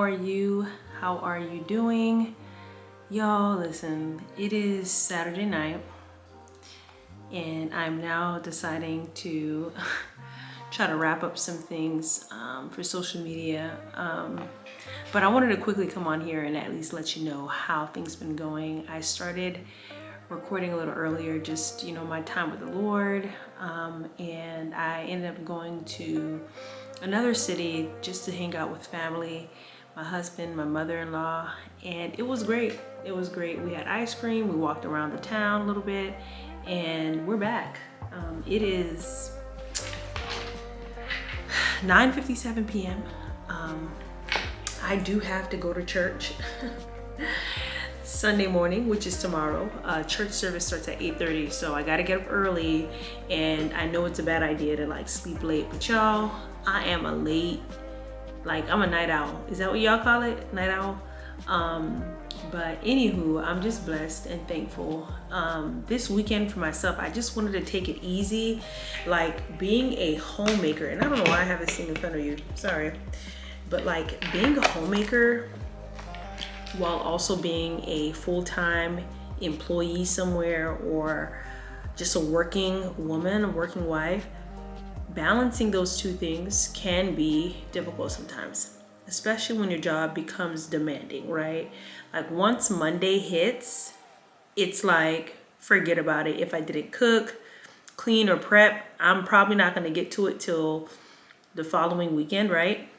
are you? How are you doing? Y'all, listen, it is Saturday night and I'm now deciding to try to wrap up some things for social media. But I wanted to quickly come on here and at least let you know how things been going. I started recording a little earlier, just, you know, my time with the Lord. And I ended up going to another city just to hang out with family, my husband, my mother-in-law, and it was great. It was great. We had ice cream, we walked around the town a little bit, and we're back. It is 9:57 p.m. I do have to go to church Sunday morning, which is tomorrow. Church service starts at 8:30, so I gotta get up early, and I know it's a bad idea to like sleep late, but y'all, I am a late, like I'm a night owl. Is that what y'all call it? Night owl? But anywho, I'm just blessed and thankful. This weekend for myself, I just wanted to take it easy, like being a homemaker, and I don't know why I have this thing in front of you, sorry, but like being a homemaker while also being a full-time employee somewhere or just a working woman, a working wife, balancing those two things can be difficult sometimes, especially when your job becomes demanding, right? Like once Monday hits, it's like, forget about it. If I didn't cook, clean, or prep, I'm probably not gonna get to it till the following weekend, right?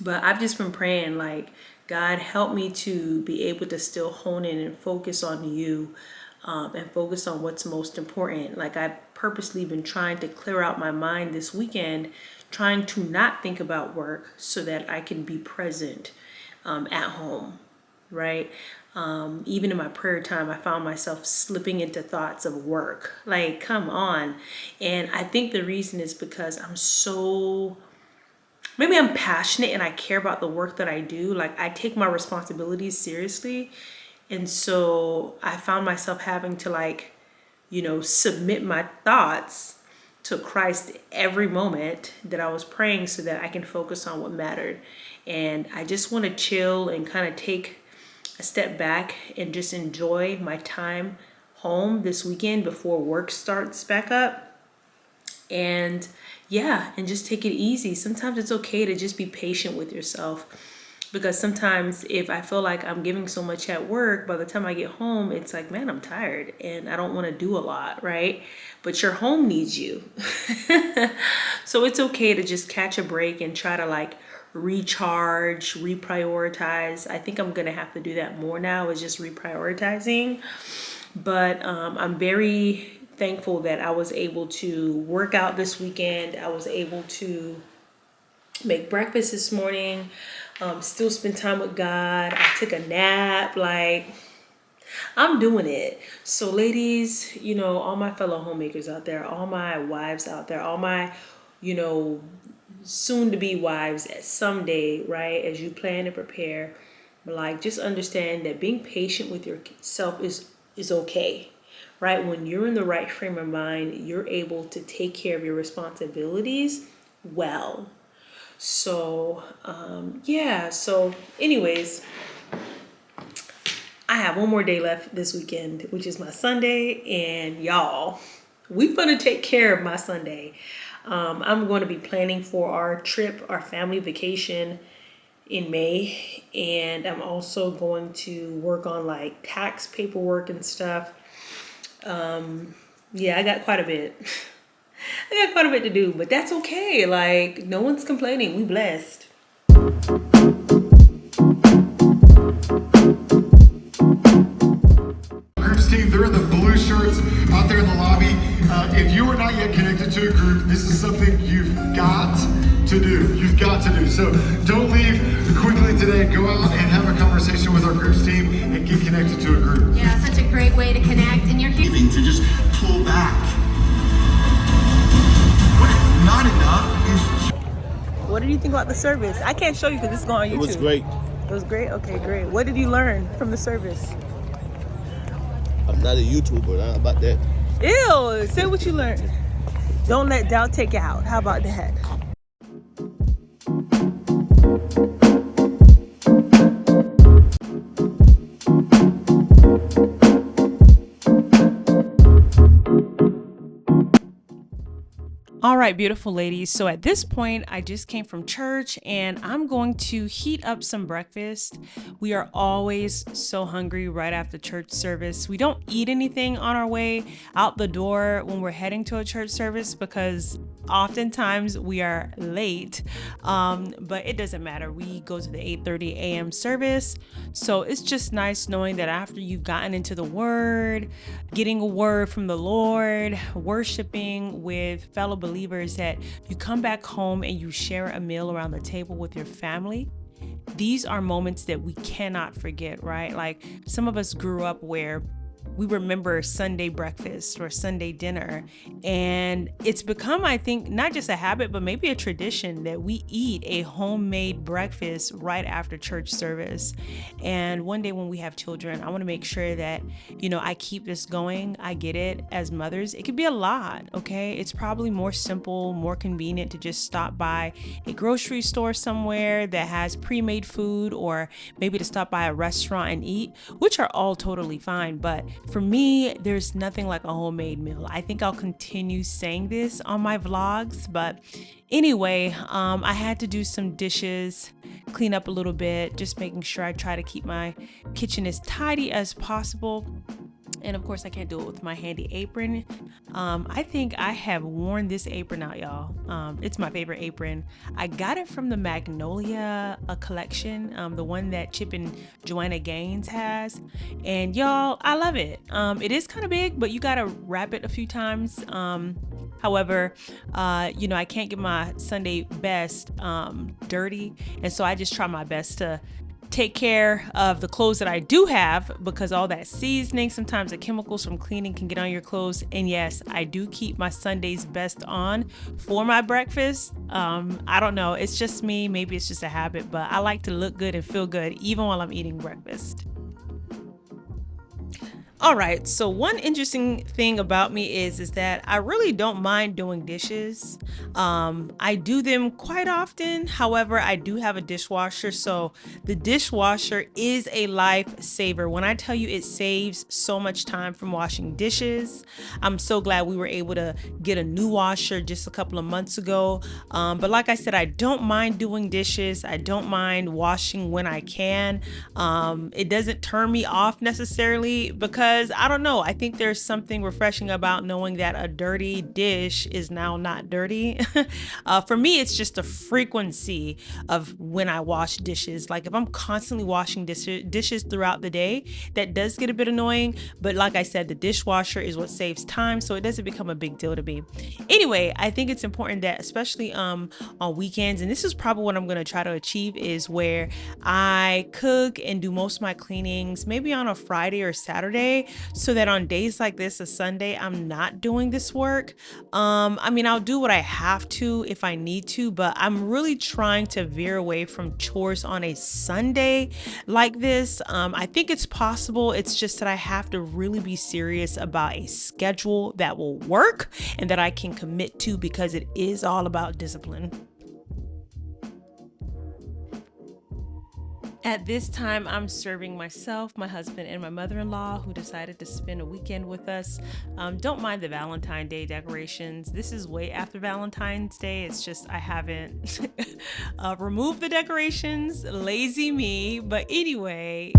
But I've just been praying, like, God, help me to be able to still hone in and focus on you, and focus on what's most important. Like I've purposely been trying to clear out my mind this weekend, trying to not think about work so that I can be present at home, right? Even in my prayer time, I found myself slipping into thoughts of work. Like, come on. And I think the reason is because maybe I'm passionate and I care about the work that I do. Like I take my responsibilities seriously. And so I found myself having to, like, you know, submit my thoughts to Christ every moment that I was praying so that I can focus on what mattered. And I just want to chill and kind of take a step back and just enjoy my time home this weekend before work starts back up. And yeah, and just take it easy. Sometimes it's okay to just be patient with yourself, because sometimes if I feel like I'm giving so much at work, by the time I get home, it's like, man, I'm tired and I don't want to do a lot, right? But your home needs you. So it's okay to just catch a break and try to like recharge, reprioritize. I think I'm going to have to do that more now, is just reprioritizing. But I'm very thankful that I was able to work out this weekend. I was able to make breakfast this morning, still spend time with God. I took a nap, like I'm doing it. So ladies, you know, all my fellow homemakers out there, all my wives out there, all my, you know, soon to be wives someday, right? As you plan and prepare, like just understand that being patient with yourself is okay, right? When you're in the right frame of mind, you're able to take care of your responsibilities well. So yeah, so anyways, I have one more day left this weekend, which is my Sunday, and y'all, we're gonna take care of my Sunday. I'm going to be planning for our trip, our family vacation in May, and I'm also going to work on like tax paperwork and stuff. Yeah, I got quite a bit. I got quite a bit to do, but that's okay. Like, no one's complaining. We blessed. Groups team, they're in the blue shirts out there in the lobby. If you are not yet connected to a group, this is something you've got to do. You've got to do. So don't leave quickly today. Go out and have a conversation with our groups team and get connected to a group. Yeah, such a great way to connect. And you're here To just pull back. What if not enough is... What did you think about the service? I can't show you because it's going on YouTube. It was great. It was great? Okay, great. What did you learn from the service? I'm not a YouTuber, how about that? Ew, say what you learned. Don't let doubt take you out. How about that? All right, beautiful ladies. So at this point, I just came from church and I'm going to heat up some breakfast. We are always so hungry right after church service. We don't eat anything on our way out the door when we're heading to a church service because oftentimes we are late. But it doesn't matter. We go to the 8:30 a.m. service. So it's just nice knowing that after you've gotten into the word, getting a word from the Lord, worshiping with fellow believers, that you come back home and you share a meal around the table with your family. These are moments that we cannot forget, right? Like some of us grew up where we remember Sunday breakfast or Sunday dinner. And it's become, I think, not just a habit, but maybe a tradition that we eat a homemade breakfast right after church service. And one day when we have children, I want to make sure that, I keep this going. I get it. As mothers, it could be a lot, okay? It's probably more simple, more convenient to just stop by a grocery store somewhere that has pre-made food, or maybe to stop by a restaurant and eat, which are all totally fine. But for me, there's nothing like a homemade meal. I think I'll continue saying this on my vlogs, but anyway, I had to do some dishes, clean up a little bit, just making sure I try to keep my kitchen as tidy as possible. And of course, I can't do it with my handy apron. I think I have worn this apron out, y'all. It's my favorite apron. I got it from the Magnolia collection, the one that Chip and Joanna Gaines has. And y'all, I love it. It is kind of big, but you gotta wrap it a few times. However, I can't get my Sunday best dirty. And so I just try my best to take care of the clothes that I do have, because all that seasoning, sometimes the chemicals from cleaning can get on your clothes. And yes, I do keep my Sunday's best on for my breakfast. I don't know, it's just me, maybe it's just a habit, but I like to look good and feel good even while I'm eating breakfast. All right, so one interesting thing about me is that I really don't mind doing dishes. I do them quite often. However, I do have a dishwasher, so the dishwasher is a lifesaver. When I tell you it saves so much time from washing dishes, I'm so glad we were able to get a new washer just a couple of months ago. But like I said, I don't mind doing dishes. I don't mind washing when I can. It doesn't turn me off necessarily, because I don't know, I think there's something refreshing about knowing that a dirty dish is now not dirty. For me, it's just a frequency of when I wash dishes. Like if I'm constantly washing dishes throughout the day, that does get a bit annoying. But like I said, the dishwasher is what saves time, so it doesn't become a big deal to me. Anyway, I think it's important that, especially on weekends, and this is probably what I'm going to try to achieve, is where I cook and do most of my cleanings maybe on a Friday or Saturday, so that on days like this, a Sunday, I'm not doing this work. I'll do what I have to if I need to, but I'm really trying to veer away from chores on a Sunday like this. I think it's possible. It's just that I have to really be serious about a schedule that will work and that I can commit to, because it is all about discipline. At this time, I'm serving myself, my husband, and my mother-in-law, who decided to spend a weekend with us. Don't mind the Valentine's Day decorations. This is way after Valentine's Day. It's just I haven't removed the decorations. Lazy me. But anyway.